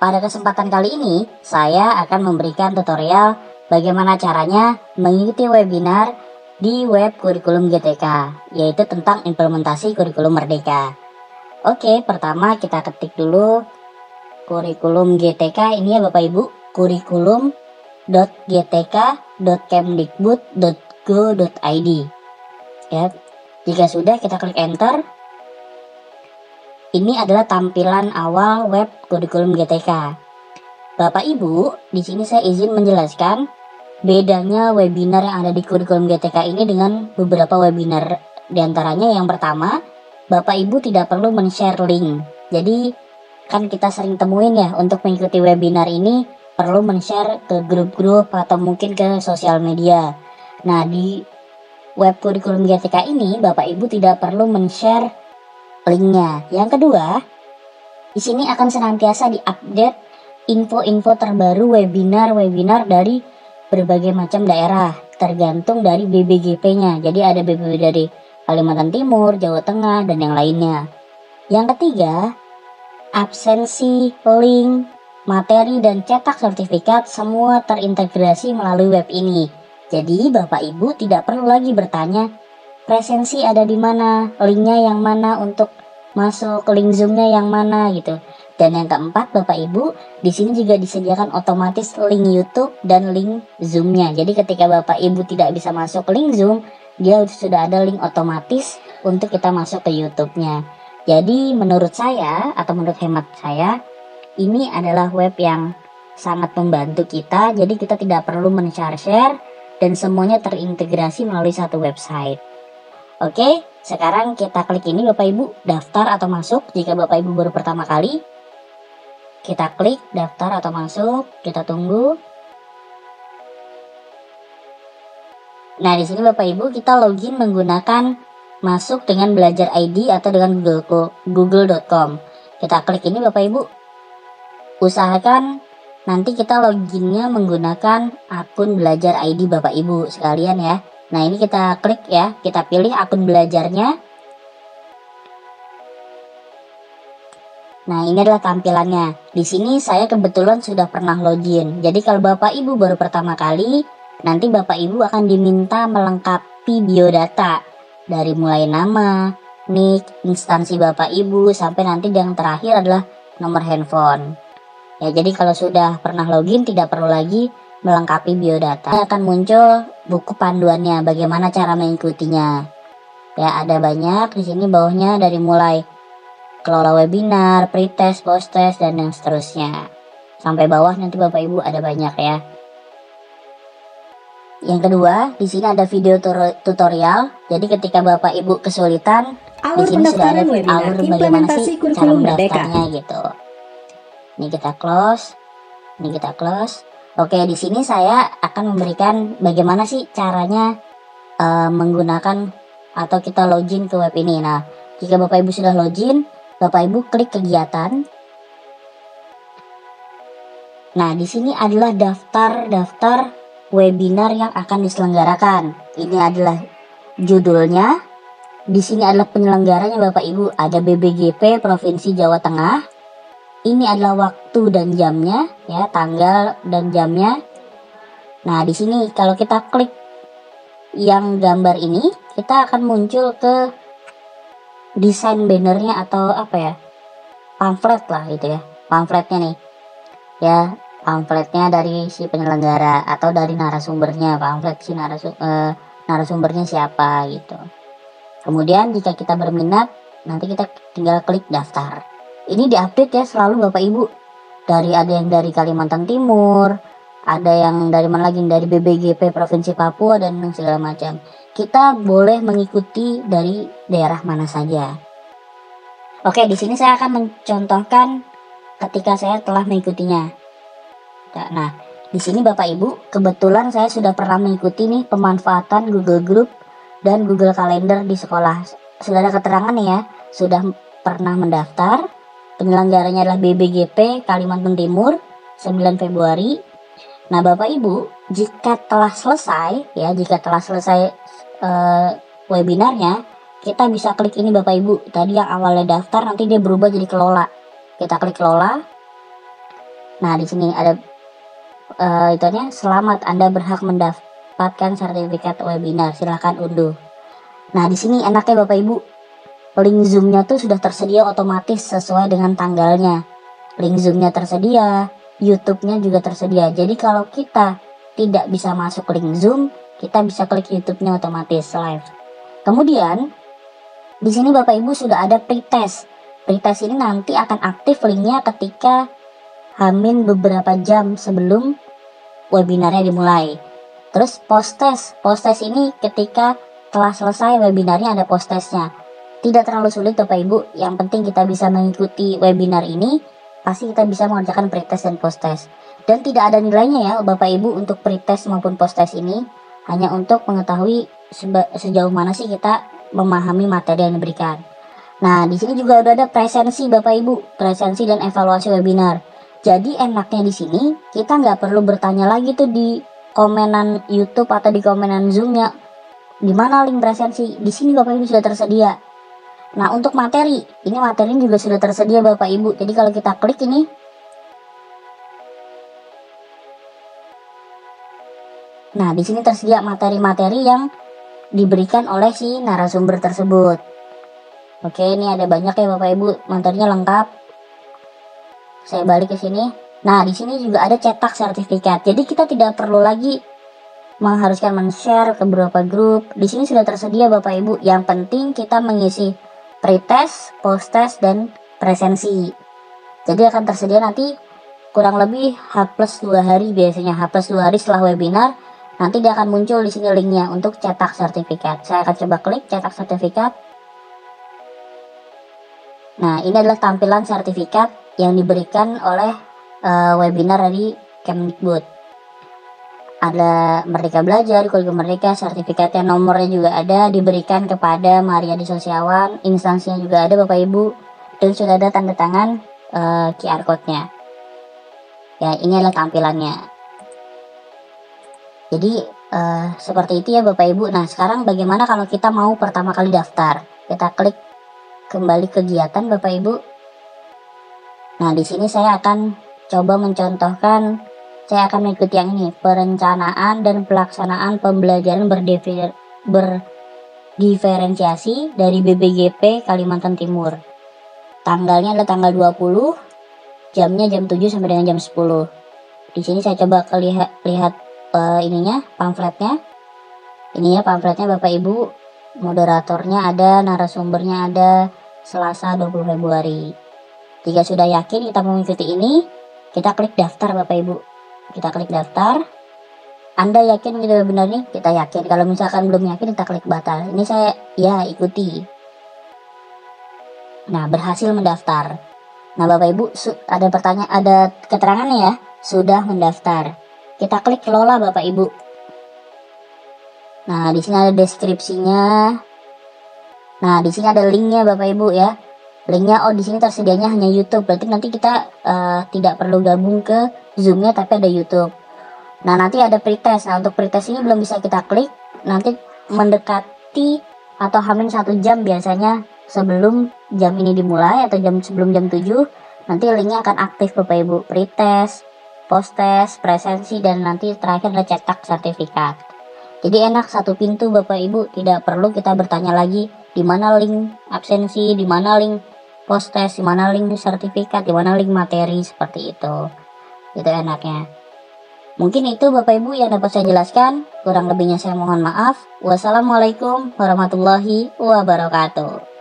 Pada kesempatan kali ini, saya akan memberikan tutorial bagaimana caranya mengikuti webinar di web kurikulum GTK, yaitu tentang implementasi kurikulum Merdeka. Oke, pertama kita ketik dulu kurikulum GTK ini ya Bapak Ibu, kurikulum.gtk.kemdikbud.go.id. Ya, jika sudah kita klik enter. Ini adalah tampilan awal web kurikulum GTK. Bapak Ibu, di sini saya izin menjelaskan bedanya webinar yang ada di kurikulum GTK ini dengan beberapa webinar. Di antaranya yang pertama, Bapak Ibu tidak perlu men-share link. Jadi kan kita sering temuin ya, untuk mengikuti webinar ini perlu men-share ke grup-grup atau mungkin ke sosial media. Nah, di web kurikulum GTK ini Bapak Ibu tidak perlu men-share linknya. Yang kedua, di sini akan senantiasa diupdate info-info terbaru webinar-webinar dari berbagai macam daerah, tergantung dari BBGP-nya. Jadi ada BBG dari Kalimantan Timur, Jawa Tengah, dan yang lainnya. Yang ketiga, absensi, link, materi, dan cetak sertifikat semua terintegrasi melalui web ini. Jadi Bapak Ibu tidak perlu lagi bertanya presensi ada di mana, linknya yang mana untuk masuk, link zoomnya yang mana gitu. Dan yang keempat Bapak Ibu, di sini juga disediakan otomatis link YouTube dan link zoomnya. Jadi ketika Bapak Ibu tidak bisa masuk link zoom, dia sudah ada link otomatis untuk kita masuk ke YouTube-nya. Jadi menurut saya atau menurut hemat saya, ini adalah web yang sangat membantu kita. Jadi kita tidak perlu men-share dan semuanya terintegrasi melalui satu website. Oke, sekarang kita klik ini Bapak Ibu, daftar atau masuk. Jika Bapak Ibu baru pertama kali, kita klik daftar atau masuk, kita tunggu. Nah, di sini Bapak Ibu kita login menggunakan masuk dengan belajar ID atau dengan google.com. Kita klik ini Bapak Ibu. Usahakan nanti kita loginnya menggunakan akun belajar ID Bapak Ibu sekalian ya. Nah, ini kita klik ya, kita pilih akun belajarnya. Nah, ini adalah tampilannya. Di sini saya kebetulan sudah pernah login. Jadi kalau Bapak Ibu baru pertama kali, nanti Bapak Ibu akan diminta melengkapi biodata dari mulai nama, nick, instansi Bapak Ibu, sampai nanti yang terakhir adalah nomor handphone. Ya, jadi kalau sudah pernah login tidak perlu lagi melengkapi biodata. Akan muncul buku panduannya bagaimana cara mengikutinya. Ya, ada banyak di sini bawahnya dari mulai kelola webinar, pretest, post-test, dan yang seterusnya. Sampai bawah nanti Bapak Ibu ada banyak ya. Yang kedua, di sini ada video tutorial. Jadi ketika Bapak Ibu kesulitan, di sini sudah ada alur bagaimana sih cara mendaftarnya gitu. Ini kita close. Ini kita close. Oke, di sini saya akan memberikan bagaimana sih caranya menggunakan atau kita login ke web ini. Nah, jika Bapak Ibu sudah login, Bapak Ibu klik kegiatan. Nah, di sini adalah daftar webinar yang akan diselenggarakan. Ini adalah judulnya. Di sini adalah penyelenggaranya Bapak Ibu. Ada BBGP Provinsi Jawa Tengah. Ini adalah waktu dan jamnya, ya, tanggal dan jamnya. Nah, di sini kalau kita klik yang gambar ini, kita akan muncul ke desain bannernya atau apa ya, pamflet lah gitu ya, pamfletnya nih, ya, pamfletnya dari si penyelenggara atau dari narasumbernya, pamflet si narasumbernya siapa gitu. Kemudian jika kita berminat, nanti kita tinggal klik daftar. Ini diupdate ya selalu Bapak Ibu. Ada yang dari Kalimantan Timur, ada yang dari mana lagi, dari BBGP Provinsi Papua dan segala macam. Kita boleh mengikuti dari daerah mana saja. Oke, di sini saya akan mencontohkan ketika saya telah mengikutinya. Nah, di sini Bapak Ibu, kebetulan saya sudah pernah mengikuti nih pemanfaatan Google Group dan Google Calendar di sekolah. Sudah ada keterangan nih ya, sudah pernah mendaftar. Penyelenggaranya adalah BBGP Kalimantan Timur 9 Februari. Nah, Bapak Ibu, jika telah selesai webinarnya, kita bisa klik ini Bapak Ibu. Tadi yang awalnya daftar nanti dia berubah jadi kelola. Kita klik kelola. Nah, di sini ada itunya, selamat Anda berhak mendapatkan sertifikat webinar, silahkan unduh. Nah, di sini enaknya Bapak Ibu, link Zoom-nya tuh sudah tersedia otomatis sesuai dengan tanggalnya. Link Zoom-nya tersedia, YouTube-nya juga tersedia. Jadi kalau kita tidak bisa masuk link Zoom, kita bisa klik YouTube-nya otomatis live. Kemudian di sini Bapak Ibu sudah ada pretest. Pretest ini nanti akan aktif linknya ketika hamin beberapa jam sebelum webinarnya dimulai. Terus post-test. Post-test ini ketika telah selesai webinarnya ada post-testnya. Tidak terlalu sulit Bapak Ibu, yang penting kita bisa mengikuti webinar ini, pasti kita bisa mengerjakan pretest dan post-test. Dan tidak ada nilainya ya Bapak Ibu untuk pretest maupun post-test ini, hanya untuk mengetahui sejauh mana sih kita memahami materi yang diberikan. Nah, di sini juga udah ada presensi Bapak Ibu, presensi dan evaluasi webinar. Jadi enaknya di sini kita nggak perlu bertanya lagi tuh di komenan YouTube atau di komenan Zoom-nya, di mana link presensi. Di sini Bapak Ibu sudah tersedia. Nah, untuk materi, ini materi juga sudah tersedia Bapak Ibu. Jadi kalau kita klik ini, nah di sini tersedia materi-materi yang diberikan oleh si narasumber tersebut. Oke, ini ada banyak ya Bapak Ibu, materinya lengkap. Saya balik ke sini. Nah, di sini juga ada cetak sertifikat. Jadi kita tidak perlu lagi mengharuskan men-share ke beberapa grup. Di sini sudah tersedia Bapak Ibu. Yang penting kita mengisi pretest, post-test, dan presensi. Jadi akan tersedia nanti kurang lebih H+2 hari biasanya. H+2 hari setelah webinar, nanti dia akan muncul di sini linknya untuk cetak sertifikat. Saya akan coba klik cetak sertifikat. Nah, ini adalah tampilan sertifikat yang diberikan oleh webinar dari Kemdikbud. Ada Merdeka Belajar, Kurikulum Merdeka, sertifikatnya, nomornya juga ada, diberikan kepada Mariadi Sosiawan, instansinya juga ada Bapak Ibu, dan sudah ada tanda tangan QR code-nya. Ya, ini adalah tampilannya. Jadi seperti itu ya Bapak Ibu. Nah, sekarang bagaimana kalau kita mau pertama kali daftar? Kita klik kembali kegiatan Bapak Ibu. Nah, di sini saya akan coba mencontohkan, saya akan mengikuti yang ini, perencanaan dan pelaksanaan pembelajaran berdiferensiasi dari BBGP Kalimantan Timur. Tanggalnya adalah tanggal 20, jamnya jam 7 sampai dengan jam 10. Di sini saya coba lihat ininya, pamfletnya. Ini ya pamfletnya Bapak Ibu, moderatornya ada, narasumbernya ada, Selasa 20 Februari. Jika sudah yakin kita mengikuti ini, kita klik daftar Bapak Ibu. Kita klik daftar. Anda yakin gitu benar nih? Kita yakin. Kalau misalkan belum yakin, kita klik batal. Ini saya ya ikuti. Nah, berhasil mendaftar. Nah, Bapak Ibu ada pertanyaan, ada keterangannya ya, sudah mendaftar. Kita klik kelola Bapak Ibu. Nah, di sini ada deskripsinya. Nah, di sini ada linknya Bapak Ibu ya. Linknya, di sini tersedianya hanya YouTube. Berarti nanti kita tidak perlu gabung ke Zoom-nya, tapi ada YouTube. Nah, nanti ada pretest. Nah, untuk pretest ini belum bisa kita klik. Nanti mendekati atau hamin 1 jam biasanya sebelum jam ini dimulai atau sebelum jam 7. Nanti linknya akan aktif Bapak Ibu. Pretest, post-test, presensi, dan nanti terakhir ada cetak sertifikat. Jadi enak, satu pintu Bapak Ibu. Tidak perlu kita bertanya lagi di mana link absensi, di mana link post-test, di mana link sertifikat, di mana link materi, seperti itu. Itu enaknya. Mungkin itu Bapak Ibu yang dapat saya jelaskan. Kurang lebihnya saya mohon maaf. Wassalamualaikum warahmatullahi wabarakatuh.